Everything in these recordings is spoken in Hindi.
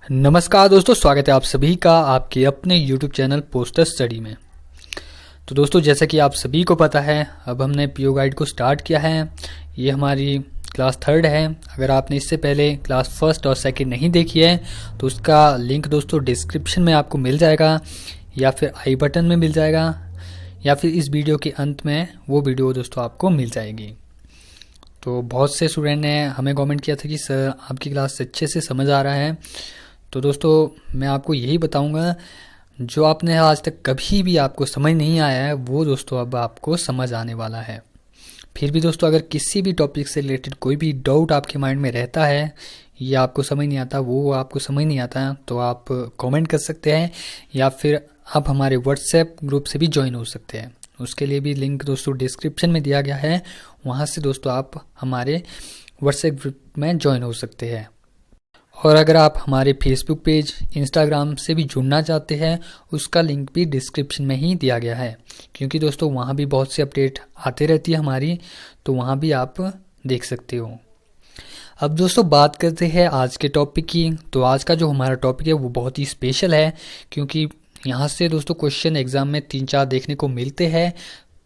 नमस्कार दोस्तों, स्वागत है आप सभी का आपके अपने YouTube चैनल पोस्टर स्टडी में। तो दोस्तों, जैसा कि आप सभी को पता है, अब हमने पीओ गाइड को स्टार्ट किया है। ये हमारी क्लास 3 है। अगर आपने इससे पहले क्लास 1 और 2 नहीं देखी है तो उसका लिंक दोस्तों डिस्क्रिप्शन में आपको मिल जाएगा, या फिर आई बटन में मिल जाएगा, या फिर इस वीडियो के अंत में वो वीडियो दोस्तों आपको मिल जाएगी। तो बहुत से स्टूडेंट ने हमें कमेंट किया था कि सर आपकी क्लास अच्छे से समझ आ रहा है। तो दोस्तों, मैं आपको यही बताऊंगा, जो आपने आज तक कभी भी आपको समझ नहीं आया है वो दोस्तों अब आपको समझ आने वाला है। फिर भी दोस्तों, अगर किसी भी टॉपिक से रिलेटेड कोई भी डाउट आपके माइंड में रहता है, ये आपको समझ नहीं आता, वो आपको समझ नहीं आता, तो आप कमेंट कर सकते हैं, या फिर आप हमारे व्हाट्सएप ग्रुप से भी ज्वाइन हो सकते हैं। उसके लिए भी लिंक दोस्तों डिस्क्रिप्शन में दिया गया है। वहाँ से दोस्तों आप हमारे व्हाट्सएप ग्रुप में ज्वाइन हो सकते हैं। और अगर आप हमारे फेसबुक पेज, इंस्टाग्राम से भी जुड़ना चाहते हैं, उसका लिंक भी डिस्क्रिप्शन में ही दिया गया है, क्योंकि दोस्तों वहाँ भी बहुत सी अपडेट आते रहती है हमारी, तो वहाँ भी आप देख सकते हो। अब दोस्तों बात करते हैं आज के टॉपिक की। तो आज का जो हमारा टॉपिक है वो बहुत ही स्पेशल है, क्योंकि यहाँ से दोस्तों क्वेश्चन एग्ज़ाम में 3-4 देखने को मिलते हैं।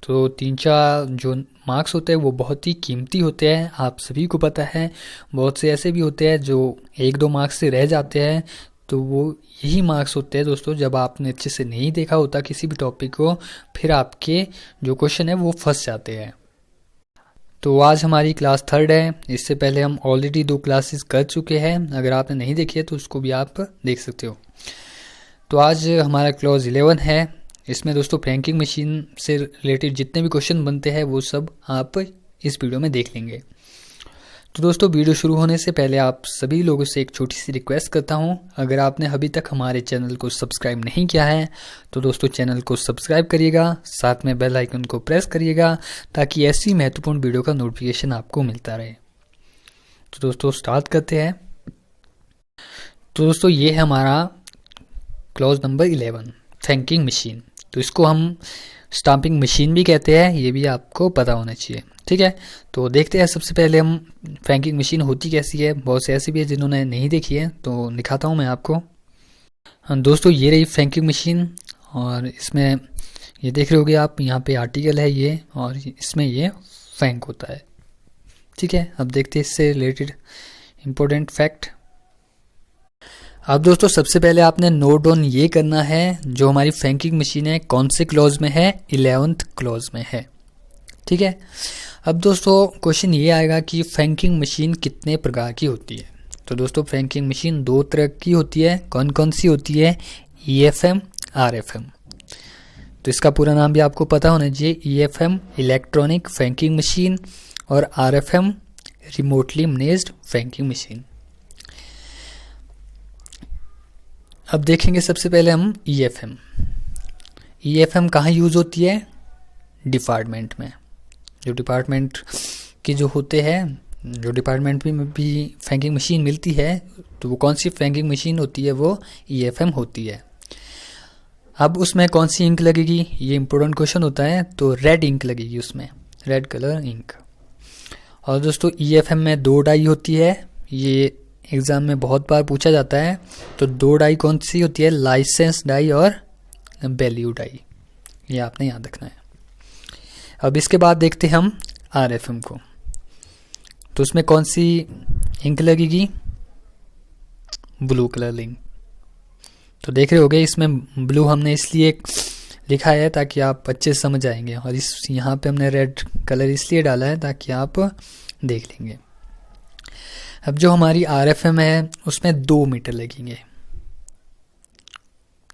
तो 3-4 जो मार्क्स होते हैं वो बहुत ही कीमती होते हैं, आप सभी को पता है। बहुत से ऐसे भी होते हैं जो 1-2 मार्क्स से रह जाते हैं। तो वो यही मार्क्स होते हैं दोस्तों, जब आपने अच्छे से नहीं देखा होता किसी भी टॉपिक को, फिर आपके जो क्वेश्चन है वो फंस जाते हैं। तो आज हमारी क्लास 3 है। इससे पहले हम ऑलरेडी 2 क्लासेस कर चुके हैं। अगर आपने नहीं देखी है तो उसको भी आप देख सकते हो। तो आज हमारा क्लास 11 है। इसमें दोस्तों फ्रैंकिंग मशीन से रिलेटेड जितने भी क्वेश्चन बनते हैं वो सब आप इस वीडियो में देख लेंगे। तो दोस्तों, वीडियो शुरू होने से पहले आप सभी लोगों से एक छोटी सी रिक्वेस्ट करता हूं, अगर आपने अभी तक हमारे चैनल को सब्सक्राइब नहीं किया है तो दोस्तों चैनल को सब्सक्राइब करिएगा, साथ में बेल आइकन को प्रेस करिएगा, ताकि ऐसी महत्वपूर्ण वीडियो का नोटिफिकेशन आपको मिलता रहे। तो दोस्तों स्टार्ट करते हैं। तो दोस्तों ये है हमारा क्लास नंबर 11, फ्रैंकिंग मशीन। तो इसको हम स्टाम्पिंग मशीन भी कहते हैं, ये भी आपको पता होना चाहिए, ठीक है। तो देखते हैं सबसे पहले हम फ्रैंकिंग मशीन होती कैसी है। बहुत से ऐसे भी है जिन्होंने नहीं देखी है, तो दिखाता हूँ मैं आपको। दोस्तों ये रही फ्रैंकिंग मशीन, और इसमें ये देख रहे होगे आप, यहाँ पे आर्टिकल है ये, और इसमें ये फ्रैंक होता है, ठीक है। अब देखते हैं इससे रिलेटेड इम्पोर्टेंट फैक्ट। अब दोस्तों सबसे पहले आपने नोट डाउन ये करना है, जो हमारी फ्रैंकिंग मशीन है कौन से क्लॉज में है, 11th क्लॉज में है, ठीक है। अब दोस्तों क्वेश्चन ये आएगा कि फ्रैंकिंग मशीन कितने प्रकार की होती है। तो दोस्तों फ्रैंकिंग मशीन 2 तरह की होती है। कौन कौन सी होती है? EFM, RFM। तो इसका पूरा नाम भी आपको पता होना चाहिए। EFM इलेक्ट्रॉनिक फ्रैंकिंग मशीन, और RFM remotely managed franking machine. अब देखेंगे सबसे पहले हम EFM। EFM कहाँ यूज़ होती है? डिपार्टमेंट में। जो डिपार्टमेंट के जो होते हैं, जो डिपार्टमेंट में भी फ्रैंकिंग मशीन मिलती है, तो वो कौन सी फ्रैंकिंग मशीन होती है? वो EFM होती है। अब उसमें कौन सी इंक लगेगी, ये इंपॉर्टेंट क्वेश्चन होता है। तो रेड इंक लगेगी उसमें, रेड कलर इंक। और दोस्तों EFM में 2 डाई होती है, ये एग्ज़ाम में बहुत बार पूछा जाता है। तो 2 डाई कौन सी होती है? लाइसेंस डाई और वैल्यू डाई, ये आपने याद रखना है। अब इसके बाद देखते हैं हम RFM को। तो उसमें कौन सी इंक लगेगी? Blue colour ink. तो देख रहे होगे इसमें ब्लू हमने इसलिए लिखा है ताकि आप अच्छे से समझ आएंगे, और इस यहाँ पे हमने रेड कलर इसलिए डाला है ताकि आप देख लेंगे। अब जो हमारी RFM है उसमें 2 मीटर लगेंगे।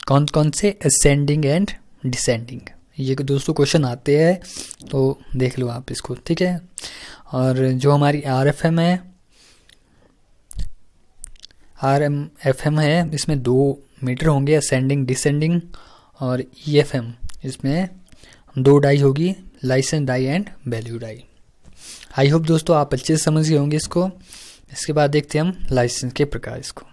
कौन कौन से? Ascending and descending. ये दोस्तों क्वेश्चन आते हैं, तो देख लो आप इसको, ठीक है। और जो हमारी RFM है, RFM है, इसमें 2 मीटर होंगे, असेंडिंग डिसेंडिंग। और EFM इसमें 2 डाई होगी, licence dye and value dye. I hope दोस्तों आप अच्छे से समझ गए होंगे इसको। इसके बाद देखते हैं हम लाइसेंस के प्रकार इसको।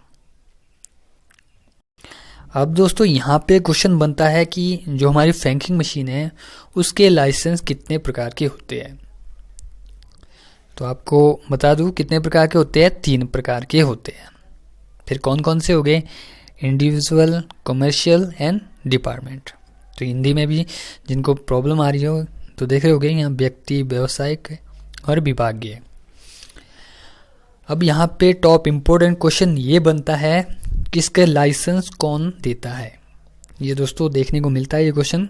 अब दोस्तों यहाँ पे क्वेश्चन बनता है कि जो हमारी फ्रैंकिंग मशीन है उसके लाइसेंस कितने प्रकार के होते हैं। तो आपको बता दूं कितने प्रकार के होते हैं? 3 प्रकार के होते हैं। फिर कौन कौन से हो गए, इंडिविजुअल, कमर्शियल एंड डिपार्टमेंट। तो हिंदी में भी जिनको प्रॉब्लम आ रही हो तो देख रहे होगे यहाँ व्यक्ति, व्यावसायिक और विभागीय। अब यहाँ पे टॉप इम्पोर्टेंट क्वेश्चन ये बनता है किसके लाइसेंस कौन देता है। ये दोस्तों देखने को मिलता है ये क्वेश्चन।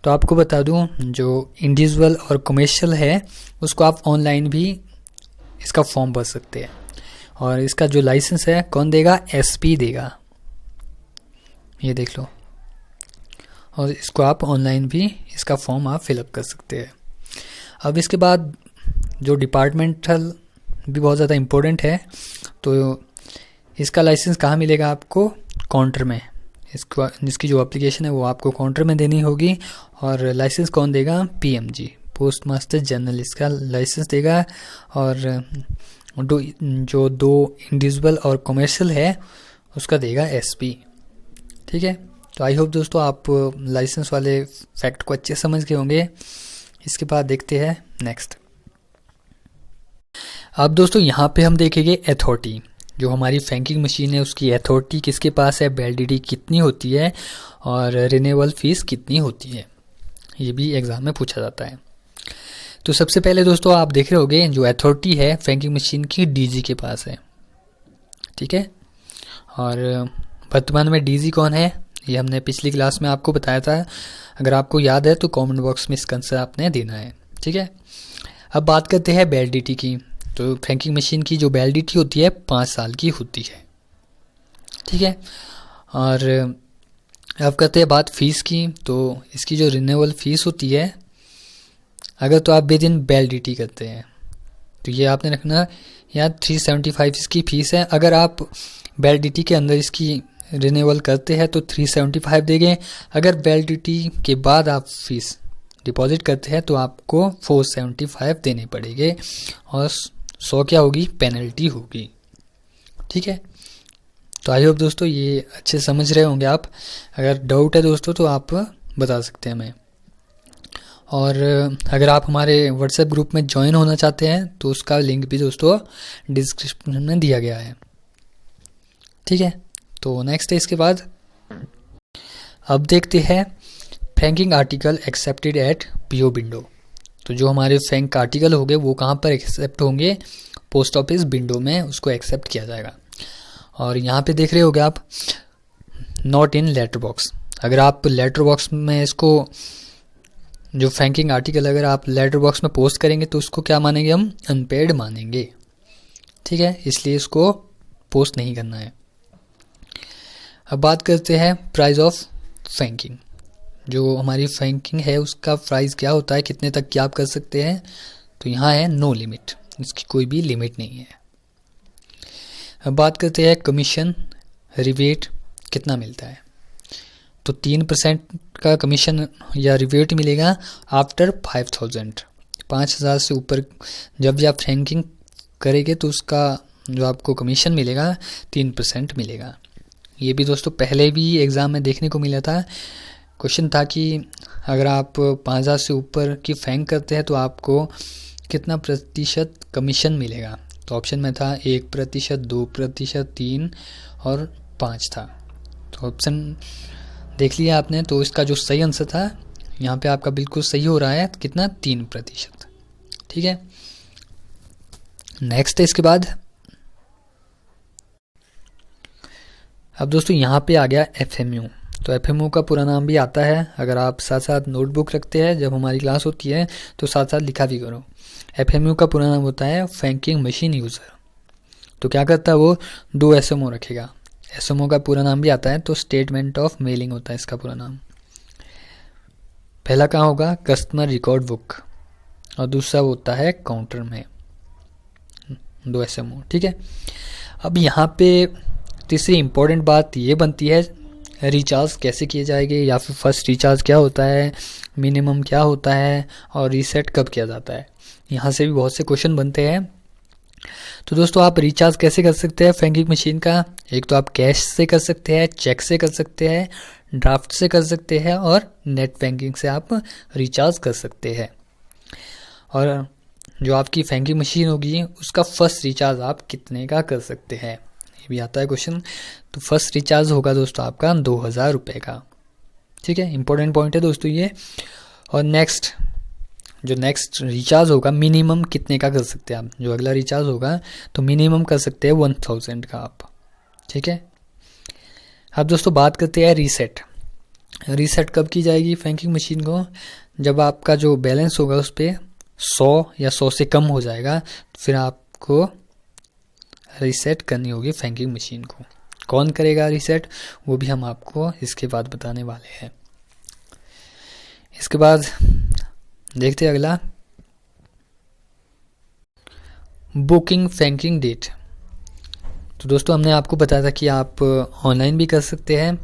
तो आपको बता दूं जो इंडिविजुअल और कमर्शियल है उसको आप ऑनलाइन भी इसका फॉर्म भर सकते हैं, और इसका जो लाइसेंस है कौन देगा, एसपी देगा। ये देख लो, और इसको आप ऑनलाइन भी इसका फॉर्म आप फिलअप कर सकते हैं। अब इसके बाद जो डिपार्टमेंटल भी बहुत ज़्यादा इम्पोर्टेंट है, तो इसका लाइसेंस कहाँ मिलेगा आपको, काउंटर में। इसकी जो एप्लीकेशन है वो आपको काउंटर में देनी होगी, और लाइसेंस कौन देगा, पीएमजी, पोस्ट मास्टर जनरल इसका लाइसेंस देगा। और जो दो इंडिविजुअल और कमर्शियल है उसका देगा एसपी। ठीक है, तो आई होप दोस्तों आप लाइसेंस वाले फैक्ट को अच्छे समझ गए होंगे। इसके बाद देखते हैं नेक्स्ट। अब दोस्तों यहाँ पे हम देखेंगे अथॉरिटी। जो हमारी फैंकिंग मशीन है उसकी अथॉरिटी किसके पास है, वैलिडिटी कितनी होती है, और रिन्यूअल फीस कितनी होती है। ये भी एग्जाम में पूछा जाता है। तो सबसे पहले दोस्तों आप देख रहे होंगे जो अथॉरिटी है फैंकिंग मशीन की डीजी के पास है। ठीक है, और वर्तमान में डीजी कौन है ये हमने पिछली क्लास में आपको बताया था। अगर आपको याद है तो कमेंट बॉक्स में इसका आंसर आपने देना है। ठीक है, अब बात करते हैं वैलिडिटी की। तो फैंकिंग मशीन की जो वैलिडिटी होती है 5 साल की होती है। ठीक है, और अब करते हैं बात फीस की। तो इसकी जो रिन्यूअल फीस होती है, अगर तो आप विद इन वैलिडिटी करते हैं तो ये आपने रखना यहाँ 375 इसकी फीस है। अगर आप वैलिडिटी के अंदर इसकी रिन्यूअल करते हैं तो 375 देंगे। अगर वैलिडिटी के बाद आप फीस डिपॉजिट करते हैं तो आपको 475 देने पड़ेंगे, और 100 क्या होगी, पेनल्टी होगी। ठीक है, तो आई होप दोस्तों ये अच्छे समझ रहे होंगे आप। अगर डाउट है दोस्तों तो आप बता सकते हैं हमें। और अगर आप हमारे व्हाट्सएप ग्रुप में ज्वाइन होना चाहते हैं तो उसका लिंक भी दोस्तों डिस्क्रिप्शन में दिया गया है। ठीक है, तो नेक्स्ट है इसके बाद अब देखते हैं franking article accepted at PO window. तो जो हमारे फैंक आर्टिकल होंगे वो कहाँ पर एक्सेप्ट होंगे, पोस्ट ऑफिस विंडो में उसको एक्सेप्ट किया जाएगा। और यहाँ पे देख रहे होगे आप नॉट इन लेटर बॉक्स। अगर आप लेटर बॉक्स में इसको जो फैंकिंग आर्टिकल अगर आप लेटर बॉक्स में पोस्ट करेंगे तो उसको क्या मानेंगे, हम अनपेड मानेंगे। ठीक है, इसलिए इसको पोस्ट नहीं करना है। अब बात करते हैं प्राइस ऑफ फैंकिंग। जो हमारी फैंकिंग है उसका प्राइस क्या होता है, कितने तक क्या आप कर सकते हैं। तो यहाँ है नो लिमिट, इसकी कोई भी लिमिट नहीं है। अब बात करते हैं कमीशन रिबेट कितना मिलता है। तो 3% का कमीशन या रिबेट मिलेगा आफ्टर 5,000 से ऊपर जब भी आप फैंकिंग करेंगे तो उसका जो आपको कमीशन मिलेगा 3% मिलेगा। ये भी दोस्तों पहले भी एग्ज़ाम में देखने को मिला था। क्वेश्चन था कि अगर आप 5,000 से ऊपर की फैंक करते हैं तो आपको कितना प्रतिशत कमीशन मिलेगा। तो ऑप्शन में था 1%, 2%, 3 और 5 था। तो ऑप्शन देख लिया आपने, तो इसका जो सही आंसर था यहाँ पे आपका बिल्कुल सही हो रहा है, कितना, 3%। ठीक है, नेक्स्ट है इसके बाद। अब दोस्तों यहाँ पे आ गया एफएमयू। तो एफएमयू का पूरा नाम भी आता है, अगर आप साथ साथ नोटबुक रखते हैं जब हमारी क्लास होती है तो साथ साथ लिखा भी करो। एफएमयू का पूरा नाम होता है फैंकिंग मशीन यूज़र। तो क्या करता है वो, 2 एसएमओ रखेगा। एसएमओ का पूरा नाम भी आता है, तो स्टेटमेंट ऑफ मेलिंग होता है इसका पूरा नाम। पहला कहाँ होगा, कस्टमर रिकॉर्ड बुक, और दूसरा होता है काउंटर में, 2 एसएमओ। ठीक है, अब यहाँ पे तीसरी इंपॉर्टेंट बात ये बनती है रिचार्ज कैसे किए जाएंगे, या फिर फर्स्ट रिचार्ज क्या होता है, मिनिमम क्या होता है, और रीसेट कब किया जाता है। यहाँ से भी बहुत से क्वेश्चन बनते हैं। तो दोस्तों आप रिचार्ज कैसे कर सकते हैं फैंकिंग मशीन का, एक तो आप कैश से कर सकते हैं, चेक से कर सकते हैं, ड्राफ्ट से कर सकते हैं, और नेट बैंकिंग से आप रिचार्ज कर सकते हैं। और जो आपकी फैंकिंग मशीन होगी उसका फर्स्ट रिचार्ज आप कितने का कर सकते हैं, ये भी आता है क्वेश्चन। तो फर्स्ट रिचार्ज होगा दोस्तों आपका 2000 रुपये का। ठीक है, इंपॉर्टेंट पॉइंट है दोस्तों ये। और नेक्स्ट रिचार्ज होगा मिनिमम कितने का कर सकते हैं आप, जो अगला रिचार्ज होगा तो मिनिमम कर सकते हैं 1000 का आप। ठीक है, अब दोस्तों बात करते हैं रीसेट। रीसेट कब की जाएगी फ्रैंकिंग मशीन को? जब आपका जो बैलेंस होगा उस पर 100 या 100 से कम हो जाएगा, फिर आपको रीसेट करनी होगी फ्रैंकिंग मशीन को। कौन करेगा रीसेट, वो भी हम आपको इसके बाद बताने वाले हैं। इसके बाद देखते हैं अगला, बुकिंग फ्रैंकिंग डेट। तो दोस्तों हमने आपको बताया था कि आप ऑनलाइन भी कर सकते हैं।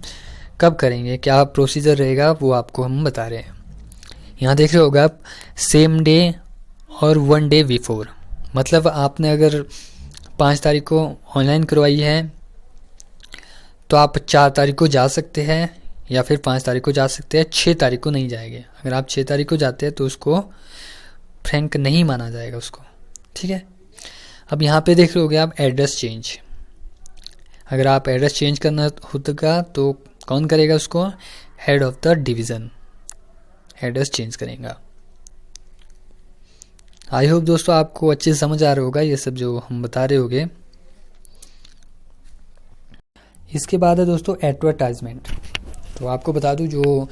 कब करेंगे, क्या प्रोसीजर रहेगा, वो आपको हम बता रहे हैं। यहाँ देख रहे होगा आप, सेम डे और 1 डे बिफोर। मतलब आपने अगर 5 तारीख को ऑनलाइन करवाई है तो आप 4 तारीख को जा सकते हैं, या फिर 5 तारीख को जा सकते हैं, 6 तारीख को नहीं जाएंगे। अगर आप 6 तारीख को जाते हैं तो उसको फ्रैंक नहीं माना जाएगा उसको। ठीक है, अब यहाँ पे देख रहे होगे आप एड्रेस चेंज। अगर आप एड्रेस चेंज करना होगा तो कौन करेगा उसको? Head of the division address change करेगा। आई होप दोस्तों आपको अच्छे से समझ आ रहा होगा ये सब जो हम बता रहे होंगे। इसके बाद है दोस्तों एडवर्टाइजमेंट। तो आपको बता दूं, जो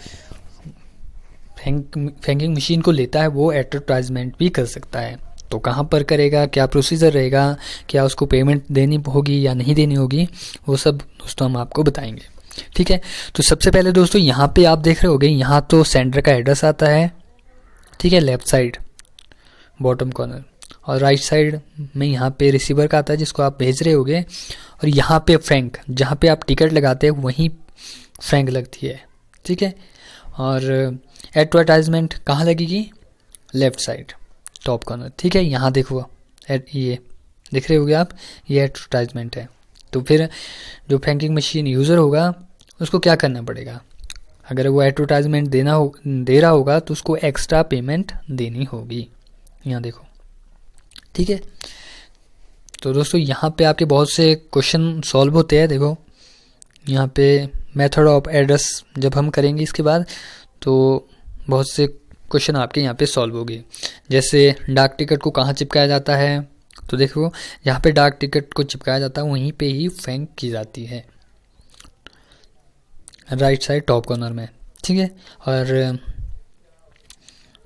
फ्रैंकिंग मशीन को लेता है वो एडवर्टाइजमेंट भी कर सकता है। तो कहाँ पर करेगा, क्या प्रोसीजर रहेगा, क्या उसको पेमेंट देनी होगी या नहीं देनी होगी, वो सब दोस्तों हम आपको बताएंगे। ठीक है, तो सबसे पहले दोस्तों यहाँ पे आप देख रहे होगे, यहाँ तो सेंडर का एड्रेस आता है। ठीक है, लेफ्ट साइड बॉटम कॉर्नर, और राइट साइड में यहाँ पे रिसीवर का आता है जिसको आप भेज रहे होगे, और यहाँ पे फ्रैंक, जहाँ पे आप टिकट लगाते हैं वहीं फ्रैंक लगती है। ठीक है, और एडवर्टाइजमेंट कहाँ लगेगी? Left side top corner. ठीक है, यहाँ देखो ये देख रहे होगे आप, ये एडवर्टाइजमेंट है। तो फिर जो फ्रैंकिंग मशीन यूज़र होगा उसको क्या करना पड़ेगा? अगर वो एडवर्टाइजमेंट दे रहा होगा तो उसको एक्स्ट्रा पेमेंट देनी होगी। यहाँ देखो। ठीक है, तो दोस्तों यहाँ पे आपके बहुत से क्वेश्चन सॉल्व होते हैं। देखो यहाँ पे मेथड ऑफ एड्रेस जब हम करेंगे इसके बाद, तो बहुत से क्वेश्चन आपके यहाँ पे सॉल्व होंगे। जैसे डाक टिकट को कहाँ चिपकाया जाता है, तो देखो यहाँ पे डाक टिकट को चिपकाया जाता है, वहीं पे ही फ्रैंक की जाती है, राइट साइड टॉप कॉर्नर में। ठीक है, और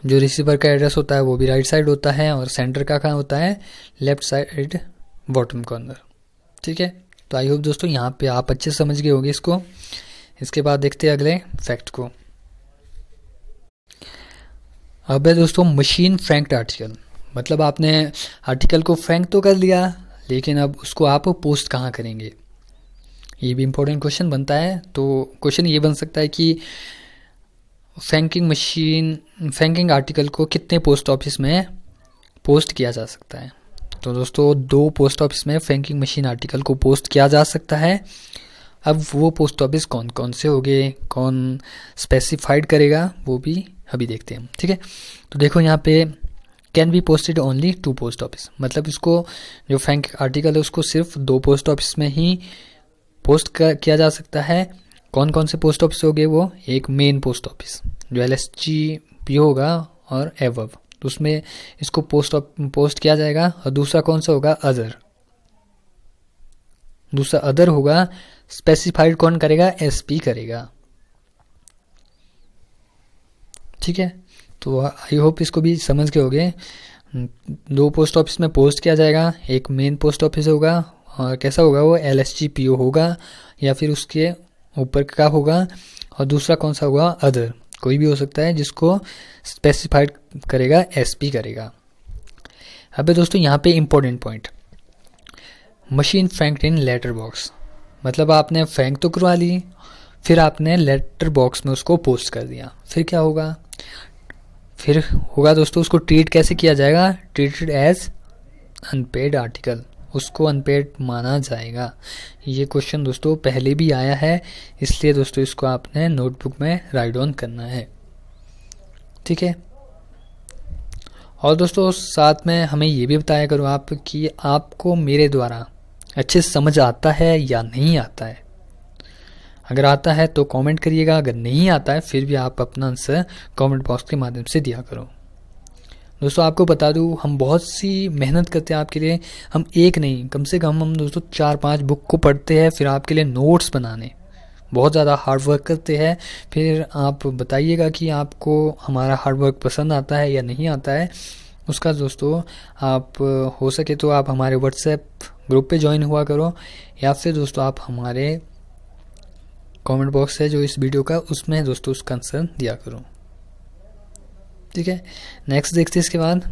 जो रिसीवर का एड्रेस होता है वो भी राइट साइड होता है, और सेंटर का कहाँ होता है? Left side bottom corner. ठीक है, तो आई होप दोस्तों यहाँ पे आप अच्छे समझ गए होंगे इसको। इसके बाद देखते हैं अगले फैक्ट को। अब है दोस्तों मशीन फ्रैंक्ड आर्टिकल। मतलब आपने आर्टिकल को फ्रैंक तो कर लिया, लेकिन अब उसको आप पोस्ट कहाँ करेंगे, ये भी इंपॉर्टेंट क्वेश्चन बनता है। तो क्वेश्चन ये बन सकता है कि फ्रैंकिंग आर्टिकल को कितने पोस्ट ऑफिस में पोस्ट किया जा सकता है? तो दोस्तों 2 पोस्ट ऑफिस में फ्रैंकिंग मशीन आर्टिकल को पोस्ट किया जा सकता है। अब वो पोस्ट ऑफिस कौन कौन से होंगे, कौन स्पेसिफाइड करेगा, वो भी अभी देखते हैं। ठीक है, तो देखो यहाँ पे can be posted only 2 post office. मतलब इसको जो फ्रैंक आर्टिकल है उसको सिर्फ 2 पोस्ट ऑफिस में ही पोस्ट किया जा सकता है। कौन कौन से पोस्ट ऑफिस होंगे वो? एक मेन पोस्ट ऑफिस जो LSGPO होगा और एवब, तो उसमें इसको पोस्ट किया जाएगा। और दूसरा कौन सा होगा? अदर। दूसरा अदर होगा, स्पेसिफाइड कौन करेगा? SP करेगा। ठीक है, तो आई होप इसको भी समझ के होगे। 2 पोस्ट ऑफिस में पोस्ट किया जाएगा, एक मेन पोस्ट ऑफिस होगा, और कैसा होगा वो? LSGPO होगा, या फिर उसके ऊपर का होगा, और दूसरा कौन सा होगा? अदर, कोई भी हो सकता है जिसको स्पेसिफाइड करेगा, SP करेगा। अब दोस्तों यहाँ पे इंपॉर्टेंट पॉइंट, मशीन फ्रैंक्ड इन लेटर बॉक्स। मतलब आपने फ्रैंक तो करवा ली, फिर आपने लेटर बॉक्स में उसको पोस्ट कर दिया, फिर क्या होगा? फिर होगा दोस्तों उसको ट्रीट कैसे किया जाएगा? ट्रीटेड एज अनपेड आर्टिकल, उसको अनपेड माना जाएगा। ये क्वेश्चन दोस्तों पहले भी आया है, इसलिए दोस्तों इसको आपने नोटबुक में राइट डाउन करना है। ठीक है, और दोस्तों साथ में हमें ये भी बताया करो आप कि आपको मेरे द्वारा अच्छे से समझ आता है या नहीं आता है। अगर आता है तो कमेंट करिएगा, अगर नहीं आता है फिर भी आप अपना आंसर कमेंट बॉक्स के माध्यम से दिया करो। दोस्तों आपको बता दूं, हम बहुत सी मेहनत करते हैं आपके लिए। हम एक नहीं, कम से कम हम दोस्तों 4-5 बुक को पढ़ते हैं, फिर आपके लिए नोट्स बनाने बहुत ज़्यादा हार्ड वर्क करते हैं। फिर आप बताइएगा कि आपको हमारा हार्ड वर्क पसंद आता है या नहीं आता है। उसका दोस्तों आप हो सके तो आप हमारे व्हाट्सएप ग्रुप पे ज्वाइन हुआ करो, या फिर दोस्तों आप हमारे कमेंट बॉक्स है जो इस वीडियो का, उसमें दोस्तों उसका आंसर दिया करो। ठीक है, नेक्स्ट देखते हैं इसके बाद।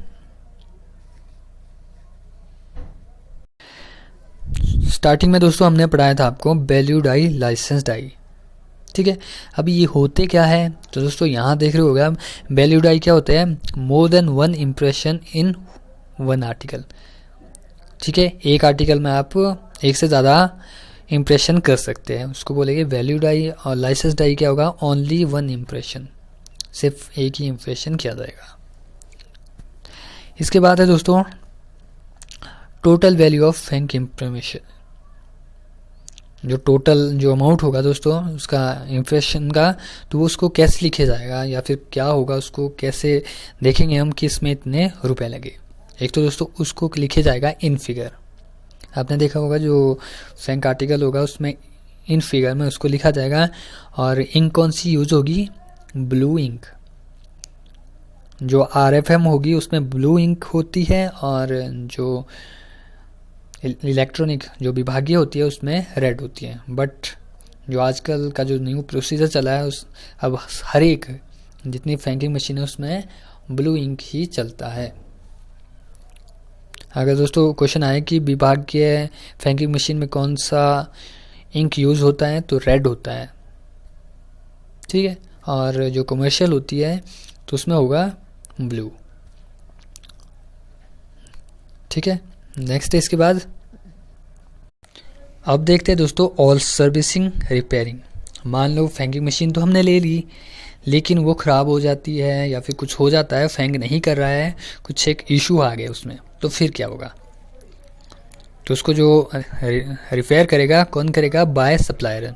स्टार्टिंग में दोस्तों हमने पढ़ाया था आपको वैल्यू डाई, लाइसेंस डाई। ठीक है, अभी ये होते क्या है, तो दोस्तों यहाँ देख रहे होगे आप, वैल्यू डाई क्या होता है, more than one impression in one article. ठीक है, एक आर्टिकल में आप एक से ज़्यादा इम्प्रेशन कर सकते हैं, उसको बोलेंगे वैल्यू डाई। और लाइसेंस डाई क्या होगा, ओनली वन इम्प्रेशन, सिर्फ एक ही इम्प्रेशन किया जाएगा। इसके बाद है दोस्तों टोटल वैल्यू ऑफ फैंक इम्प्रेशन। जो टोटल जो अमाउंट होगा दोस्तों उसका इम्प्रेशन का, तो वो उसको कैसे लिखे जाएगा या फिर क्या होगा, उसको कैसे देखेंगे हम कि इसमें इतने रुपए लगे। एक तो दोस्तों उसको लिखे जाएगा इन फिगर। आपने देखा होगा जो फैंक आर्टिकल होगा उसमें इन फिगर में उसको लिखा जाएगा। और इंक कौन सी यूज होगी, ब्लू इंक। जो RFM होगी उसमें ब्लू इंक होती है, और जो इलेक्ट्रॉनिक जो विभागीय होती है उसमें रेड होती है। बट जो आजकल का जो न्यू प्रोसीजर चला है उस अब हर एक जितनी फैंकिंग मशीन है उसमें ब्लू इंक ही चलता है। अगर दोस्तों क्वेश्चन आए कि विभागीय फैंकिंग मशीन में कौन सा इंक यूज होता है, तो रेड होता है। ठीक है, और जो कमर्शियल होती है तो उसमें होगा ब्लू। ठीक है, नेक्स्ट है इसके बाद। अब देखते हैं दोस्तों ऑल सर्विसिंग रिपेयरिंग। मान लो फैंकिंग मशीन तो हमने ले ली, लेकिन वो ख़राब हो जाती है या फिर कुछ हो जाता है, फैंक नहीं कर रहा है, कुछ एक इशू आ गया उसमें, तो फिर क्या होगा। तो उसको जो रिपेयर करेगा कौन करेगा, बाय सप्लायर।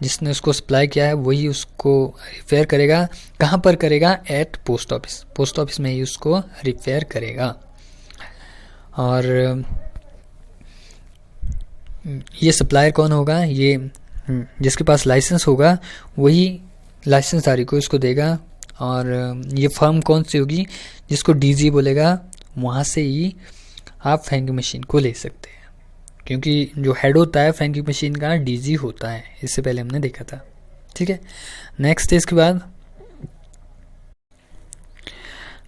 जिसने उसको सप्लाई किया है वही उसको रिपेयर करेगा। कहाँ पर करेगा, at post office. Post office में ही उसको रिपेयर करेगा। और ये सप्लायर कौन होगा, ये जिसके पास लाइसेंस होगा वही लाइसेंसधारी को इसको देगा। और ये फर्म कौन सी होगी, जिसको DG बोलेगा, वहाँ से ही आप फैंकिंग मशीन को ले सकते हैं। क्योंकि जो हेड होता है फैंकिंग मशीन का DG होता है, इससे पहले हमने देखा था। ठीक है, नेक्स्ट है इसके बाद।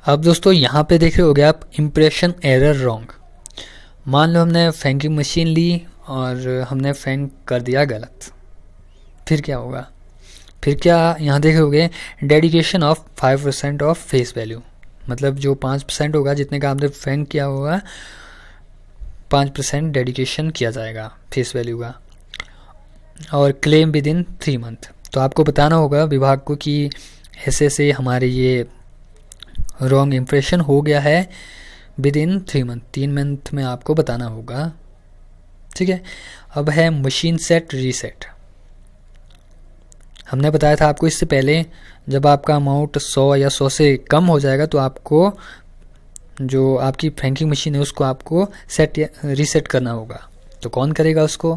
अब दोस्तों यहाँ पे देख रहे होगे आप इम्प्रेशन एरर रॉन्ग। मान लो हमने फैंकिंग मशीन ली और हमने फैंक कर दिया गलत, फिर क्या होगा। फिर क्या यहाँ देख रहे होगे, dedication of 5% of face value. मतलब जो 5% होगा जितने का आपने फैंक किया होगा, 5% डेडिकेशन किया जाएगा फेस वैल्यू का। और क्लेम विद इन 3 मंथ। तो आपको बताना होगा विभाग को कि ऐसे ऐसे हमारे ये रॉन्ग इम्प्रेशन हो गया है, विद इन 3 मंथ, 3 मंथ में आपको बताना होगा। ठीक है, अब है मशीन सेट रीसेट। हमने बताया था आपको इससे पहले, जब आपका अमाउंट 100 या 100 से कम हो जाएगा तो आपको जो आपकी फैंकिंग मशीन है उसको आपको सेट रीसेट करना होगा। तो कौन करेगा उसको,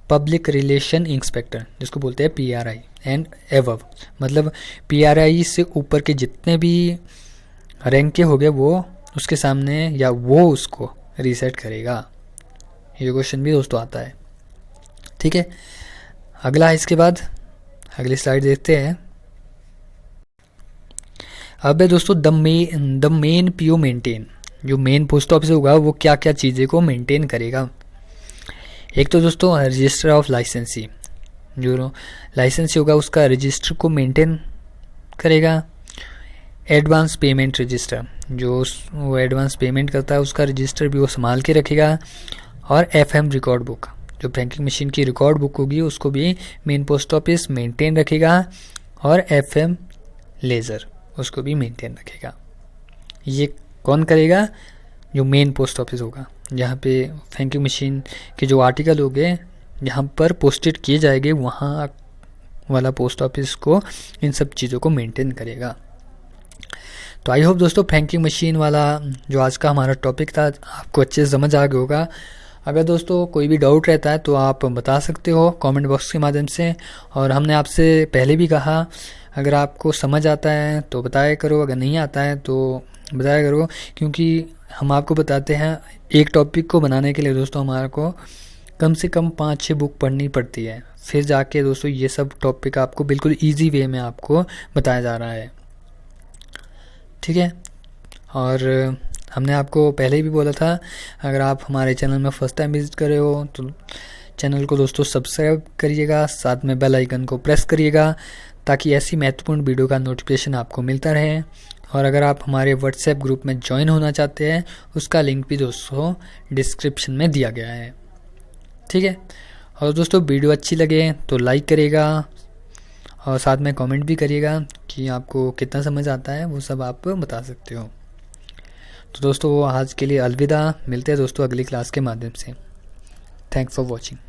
पब्लिक रिलेशन इंस्पेक्टर, जिसको बोलते हैं PRI एंड एवव। मतलब PRI से ऊपर के जितने भी रैंक के हो गए वो उसके सामने, या वो उसको रीसेट करेगा। ये क्वेश्चन भी दोस्तों आता है। ठीक है, अगला है इसके बाद, अगली स्लाइड देखते हैं। अब है दोस्तों द मेन PO मेंटेन। जो मेन पोस्ट ऑफिस होगा वो क्या क्या चीज़ें को मेंटेन करेगा। एक तो दोस्तों रजिस्टर ऑफ लाइसेंसी, जो लाइसेंसी होगा उसका रजिस्टर को मेंटेन करेगा। एडवांस पेमेंट रजिस्टर, जो वो एडवांस पेमेंट करता है उसका रजिस्टर भी वो संभाल के रखेगा। और FM रिकॉर्ड बुक, जो बैंकिंग मशीन की रिकॉर्ड बुक होगी उसको भी मेन पोस्ट ऑफिस मेंटेन रखेगा। और FM लेज़र उसको भी मेंटेन रखेगा। ये कौन करेगा, जो मेन पोस्ट ऑफिस होगा, जहाँ पे फैंकिंग मशीन के जो आर्टिकल होंगे जहाँ पर पोस्टेड किए जाएंगे, वहाँ वाला पोस्ट ऑफिस को इन सब चीज़ों को मेंटेन करेगा। तो आई होप दोस्तों फैंकिंग मशीन वाला जो आज का हमारा टॉपिक था आपको अच्छे से समझ आ गया होगा। अगर दोस्तों कोई भी डाउट रहता है तो आप बता सकते हो कमेंट बॉक्स के माध्यम से। और हमने आपसे पहले भी कहा, अगर आपको समझ आता है तो बताया करो, अगर नहीं आता है तो बताया करो, क्योंकि हम आपको बताते हैं एक टॉपिक को बनाने के लिए दोस्तों हमारे को कम से कम 5-6 बुक पढ़नी पड़ती है, फिर जाके दोस्तों ये सब टॉपिक आपको बिल्कुल ईजी वे में आपको बताया जा रहा है। ठीक है। और हमने आपको पहले भी बोला था, अगर आप हमारे चैनल में फर्स्ट टाइम विजिट कर रहे हो तो चैनल को दोस्तों सब्सक्राइब करिएगा, साथ में बेल आइकन को प्रेस करिएगा ताकि ऐसी महत्वपूर्ण वीडियो का नोटिफिकेशन आपको मिलता रहे। और अगर आप हमारे व्हाट्सएप ग्रुप में ज्वाइन होना चाहते हैं, उसका लिंक भी दोस्तों डिस्क्रिप्शन में दिया गया है। ठीक है। और दोस्तों वीडियो अच्छी लगे तो लाइक करिएगा और साथ में कमेंट भी करिएगा कि आपको कितना समझ आता है, वो सब आप बता सकते हो। तो दोस्तों आज के लिए अलविदा, मिलते हैं दोस्तों अगली क्लास के माध्यम से। Thanks for watching.